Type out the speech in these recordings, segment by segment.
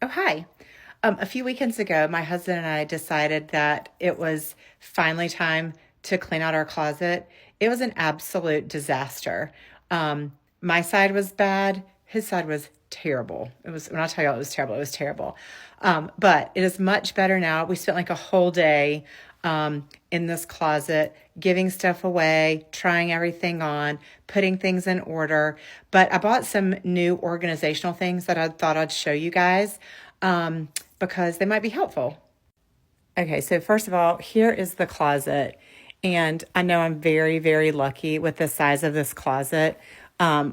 Oh, hi. A few weekends ago, my husband and I decided that it was finally time to clean out our closet. It was an absolute disaster. My side was bad. His side was terrible. When I tell you it was terrible, it was terrible. But it is much better now. We spent like a whole day in this closet, giving stuff away, trying everything on, putting things in order. But I bought some new organizational things that I thought I'd show you guys because they might be helpful. Okay, so first of all, here is the closet. And I know I'm very, very lucky with the size of this closet.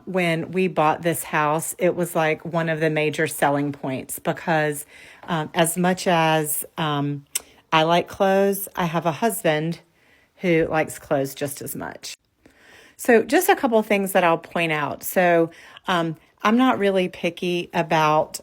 When we bought this house, it was like one of the major selling points because as much as I like clothes, I have a husband who likes clothes just as much. So just a couple of things that I'll point out. So I'm not really picky about,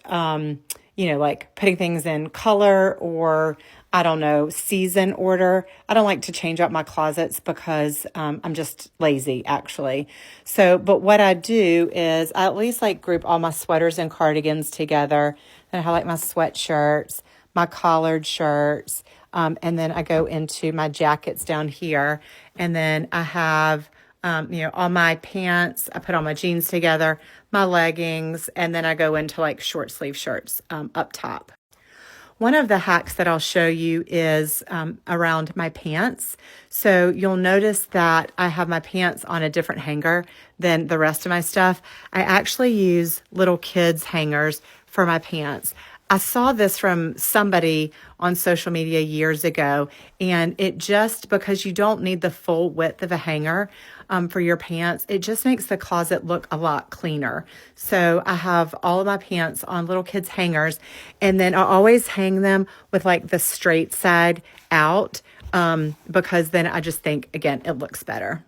like putting things in color or, I don't know, season order. I don't like to change up my closets because I'm just lazy, actually. So, but what I do is I at least like group all my sweaters and cardigans together. Then I have like my sweatshirts, my collared shirts, and then I go into my jackets down here. And then I have, all my pants. I put all my jeans together, my leggings, and then I go into like short sleeve shirts up top. One of the hacks that I'll show you is around my pants. So you'll notice that I have my pants on a different hanger than the rest of my stuff. I actually use little kids' hangers for my pants. I saw this from somebody on social media years ago, and it just, because you don't need the full width of a hanger for your pants, it just makes the closet look a lot cleaner. So I have all of my pants on little kids' hangers, and then I always hang them with like the straight side out because then I just think, again, it looks better.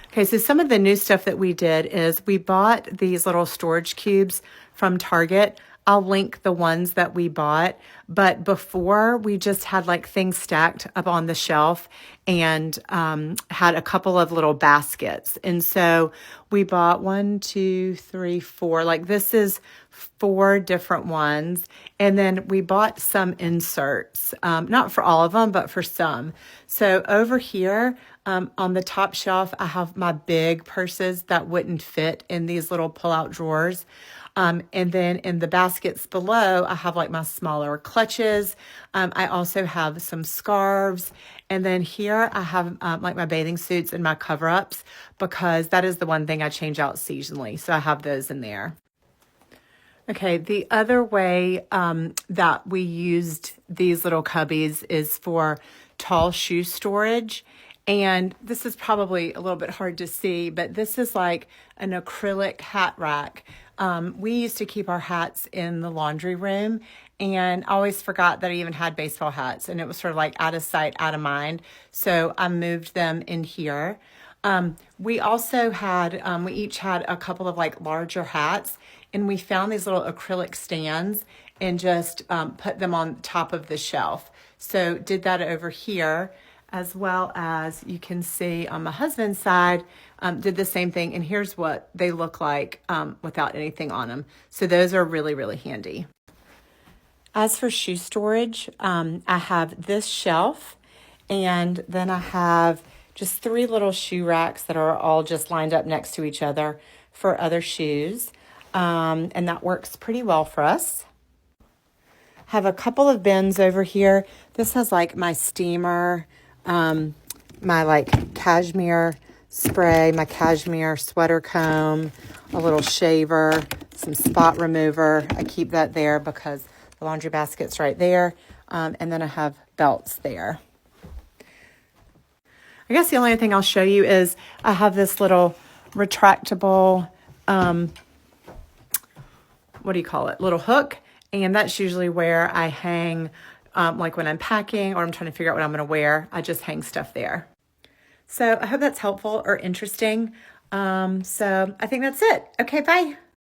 Okay, so some of the new stuff that we did is we bought these little storage cubes from Target. I'll link the ones that we bought, but before we just had like things stacked up on the shelf and had a couple of little baskets. And so we bought 1, 2, 3, 4, like this is 4 different ones. And then we bought some inserts, not for all of them, but for some. So over here on the top shelf, I have my big purses that wouldn't fit in these little pull-out drawers. And then in the baskets below, I have like my smaller clutches. I also have some scarves. And then here I have like my bathing suits and my cover-ups because that is the one thing I change out seasonally. So I have those in there. Okay, the other way that we used these little cubbies is for tall shoe storage. And this is probably a little bit hard to see, but this is like an acrylic hat rack. We used to keep our hats in the laundry room, and I always forgot that I even had baseball hats, and it was sort of like out of sight, out of mind. So I moved them in here. We also had, we each had a couple of like larger hats, and we found these little acrylic stands and just put them on top of the shelf. So did that over here, as well as you can see on my husband's side, did the same thing. And here's what they look like without anything on them. So those are really, really handy. As for shoe storage, I have this shelf, and then I have just 3 little shoe racks that are all just lined up next to each other for other shoes. And that works pretty well for us. Have a couple of bins over here. This has like my steamer, my like cashmere spray, my cashmere sweater comb, a little shaver, some spot remover. I keep that there because the laundry basket's right there. And then I have belts there. I guess the only thing I'll show you is I have this little retractable, little hook. And that's usually where I hang, like when I'm packing or I'm trying to figure out what I'm going to wear, I just hang stuff there. So I hope that's helpful or interesting. So I think that's it. Okay, bye.